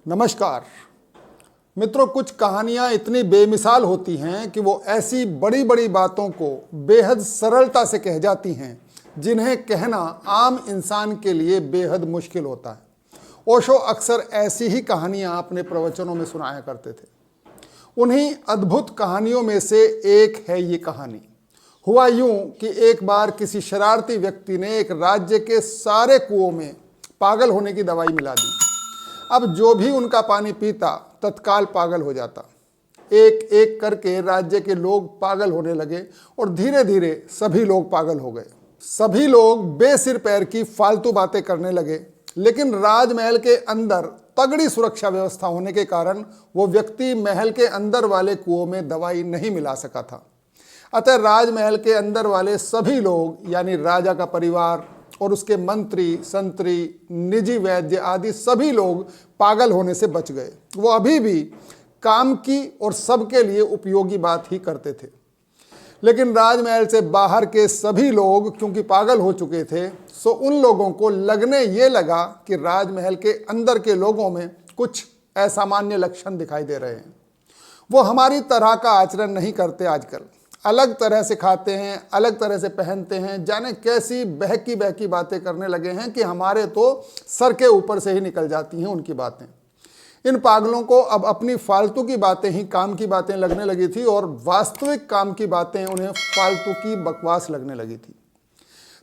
नमस्कार मित्रों, कुछ कहानियां इतनी बेमिसाल होती हैं कि वो ऐसी बड़ी बड़ी बातों को बेहद सरलता से कह जाती हैं जिन्हें कहना आम इंसान के लिए बेहद मुश्किल होता है। ओशो अक्सर ऐसी ही कहानियां अपने प्रवचनों में सुनाया करते थे। उन्हीं अद्भुत कहानियों में से एक है ये कहानी। हुआ यूं कि एक बार किसी शरारती व्यक्ति ने एक राज्य के सारे कुओं में पागल होने की दवाई मिला दी। अब जो भी उनका पानी पीता तत्काल पागल हो जाता। एक एक करके राज्य के लोग पागल होने लगे और धीरे धीरे सभी लोग पागल हो गए। सभी लोग बेसिर पैर की फालतू बातें करने लगे, लेकिन राजमहल के अंदर तगड़ी सुरक्षा व्यवस्था होने के कारण वो व्यक्ति महल के अंदर वाले कुओं में दवाई नहीं मिला सका था। अतः राजमहल के अंदर वाले सभी लोग यानी राजा का परिवार और उसके मंत्री, संतरी, निजी वैद्य आदि सभी लोग पागल होने से बच गए। वो अभी भी काम की और सबके लिए उपयोगी बात ही करते थे, लेकिन राजमहल से बाहर के सभी लोग क्योंकि पागल हो चुके थे, सो उन लोगों को लगने ये लगा कि राजमहल के अंदर के लोगों में कुछ असामान्य लक्षण दिखाई दे रहे हैं। वो हमारी तरह का आचरण नहीं करते आजकल, अलग तरह से खाते हैं, अलग तरह से पहनते हैं, जाने कैसी बहकी बहकी बातें करने लगे हैं कि हमारे तो सर के ऊपर से ही निकल जाती हैं उनकी बातें। इन पागलों को अब अपनी फालतू की बातें ही काम की बातें लगने लगी थी और वास्तविक काम की बातें उन्हें फालतू की बकवास लगने लगी थी।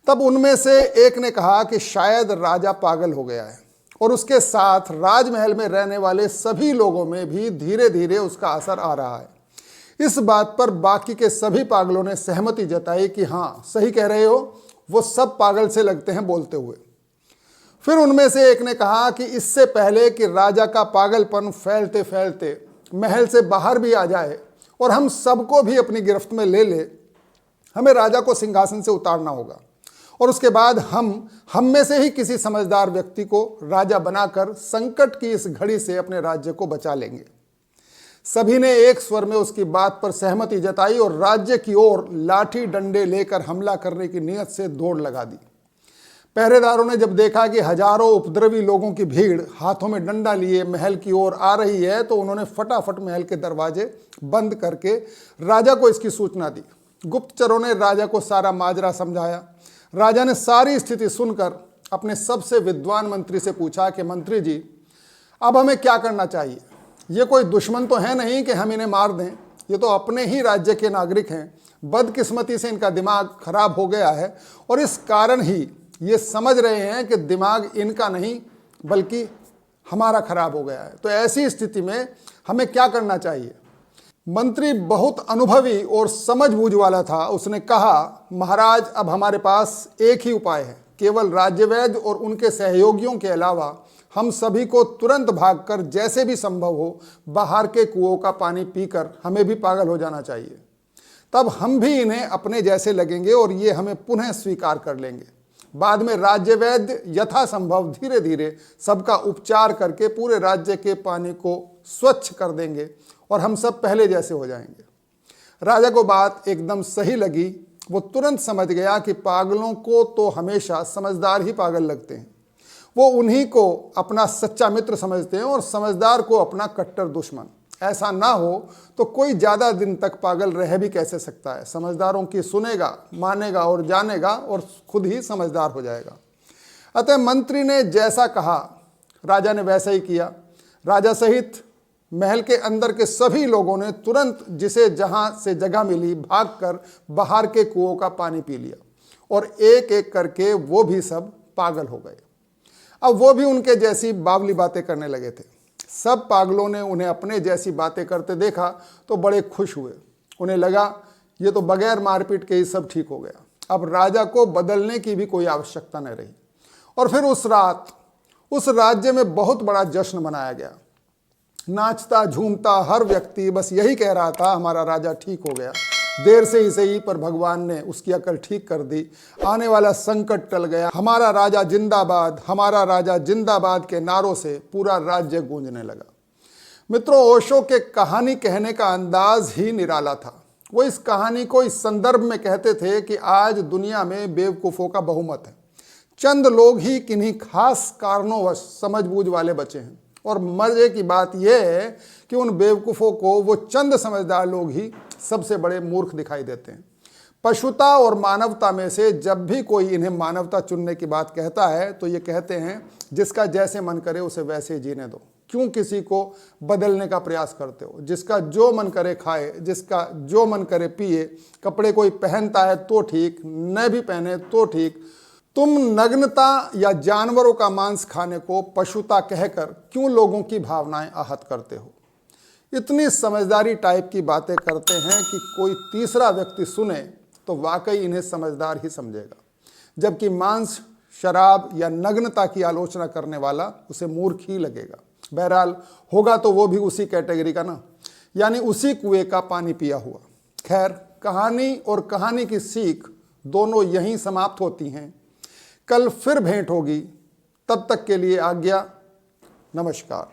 तब उनमें से एक ने कहा कि शायद राजा पागल हो गया है और उसके साथ राजमहल में रहने वाले सभी लोगों में भी धीरे धीरे उसका असर आ रहा है। इस बात पर बाकी के सभी पागलों ने सहमति जताई कि हाँ, सही कह रहे हो, वो सब पागल से लगते हैं बोलते हुए। फिर उनमें से एक ने कहा कि इससे पहले कि राजा का पागलपन फैलते फैलते महल से बाहर भी आ जाए और हम सबको भी अपनी गिरफ्त में ले ले, हमें राजा को सिंहासन से उतारना होगा और उसके बाद हम में से ही किसी समझदार व्यक्ति को राजा बनाकर संकट की इस घड़ी से अपने राज्य को बचा लेंगे। सभी ने एक स्वर में उसकी बात पर सहमति जताई और राज्य की ओर लाठी डंडे लेकर हमला करने की नीयत से दौड़ लगा दी। पहरेदारों ने जब देखा कि हजारों उपद्रवी लोगों की भीड़ हाथों में डंडा लिए महल की ओर आ रही है, तो उन्होंने फटाफट महल के दरवाजे बंद करके राजा को इसकी सूचना दी। गुप्तचरों ने राजा को सारा माजरा समझाया। राजा ने सारी स्थिति सुनकर अपने सबसे विद्वान मंत्री से पूछा कि मंत्री जी, अब हमें क्या करना चाहिए? ये कोई दुश्मन तो है नहीं कि हम इन्हें मार दें, ये तो अपने ही राज्य के नागरिक हैं। बदकिस्मती से इनका दिमाग खराब हो गया है और इस कारण ही ये समझ रहे हैं कि दिमाग इनका नहीं बल्कि हमारा खराब हो गया है। तो ऐसी स्थिति में हमें क्या करना चाहिए? मंत्री बहुत अनुभवी और समझबूझ वाला था। उसने कहा, महाराज, अब हमारे पास एक ही उपाय है। केवल राज्यवैद्य और उनके सहयोगियों के अलावा हम सभी को तुरंत भागकर जैसे भी संभव हो बाहर के कुओं का पानी पीकर हमें भी पागल हो जाना चाहिए। तब हम भी इन्हें अपने जैसे लगेंगे और ये हमें पुनः स्वीकार कर लेंगे। बाद में राज्यवैद्य यथासंभव धीरे धीरे सबका उपचार करके पूरे राज्य के पानी को स्वच्छ कर देंगे और हम सब पहले जैसे हो जाएंगे। राजा को बात एकदम सही लगी। वो तुरंत समझ गया कि पागलों को तो हमेशा समझदार ही पागल लगते हैं। वो उन्हीं को अपना सच्चा मित्र समझते हैं और समझदार को अपना कट्टर दुश्मन। ऐसा ना हो तो कोई ज़्यादा दिन तक पागल रह भी कैसे सकता है? समझदारों की सुनेगा, मानेगा और जानेगा और खुद ही समझदार हो जाएगा। अतः मंत्री ने जैसा कहा राजा ने वैसा ही किया। राजा सहित महल के अंदर के सभी लोगों ने तुरंत जिसे जहाँ से जगह मिली भागकर बाहर के कुओं का पानी पी लिया और एक एक करके वो भी सब पागल हो गए। अब वो भी उनके जैसी बावली बातें करने लगे थे। सब पागलों ने उन्हें अपने जैसी बातें करते देखा तो बड़े खुश हुए। उन्हें लगा ये तो बगैर मारपीट के ही सब ठीक हो गया। अब राजा को बदलने की भी कोई आवश्यकता न रही। और फिर उस रात उस राज्य में बहुत बड़ा जश्न मनाया गया। नाचता झूमता हर व्यक्ति बस यही कह रहा था, हमारा राजा ठीक हो गया। देर से ही सही पर भगवान ने उसकी अकल ठीक कर दी। आने वाला संकट टल गया। हमारा राजा जिंदाबाद, हमारा राजा जिंदाबाद के नारों से पूरा राज्य गूंजने लगा। मित्रों, ओशो के कहानी कहने का अंदाज ही निराला था। वो इस कहानी को इस संदर्भ में कहते थे कि आज दुनिया में बेवकूफ़ों का बहुमत है। चंद लोग ही किन्हीं खास कारणोंवश समझबूझ वाले बचे हैं और मजे की बात यह है कि उन बेवकूफ़ों को वो चंद समझदार लोग ही सबसे बड़े मूर्ख दिखाई देते हैं। पशुता और मानवता में से जब भी कोई इन्हें मानवता चुनने की बात कहता है तो ये कहते हैं जिसका जैसे मन करे उसे वैसे ही जीने दो, क्यों किसी को बदलने का प्रयास करते हो। जिसका जो मन करे खाए, जिसका जो मन करे पिए, कपड़े कोई पहनता है तो ठीक, न भी पहने तो ठीक। तुम नग्नता या जानवरों का मांस खाने को पशुता कहकर क्यों लोगों की भावनाएं आहत करते हो। इतनी समझदारी टाइप की बातें करते हैं कि कोई तीसरा व्यक्ति सुने तो वाकई इन्हें समझदार ही समझेगा, जबकि मांस, शराब या नग्नता की आलोचना करने वाला उसे मूर्ख ही लगेगा। बहरहाल होगा तो वो भी उसी कैटेगरी का ना, यानी उसी कुएं का पानी पिया हुआ। खैर, कहानी और कहानी की सीख दोनों यहीं समाप्त होती हैं। कल फिर भेंट होगी, तब तक के लिए आज्ञा, नमस्कार।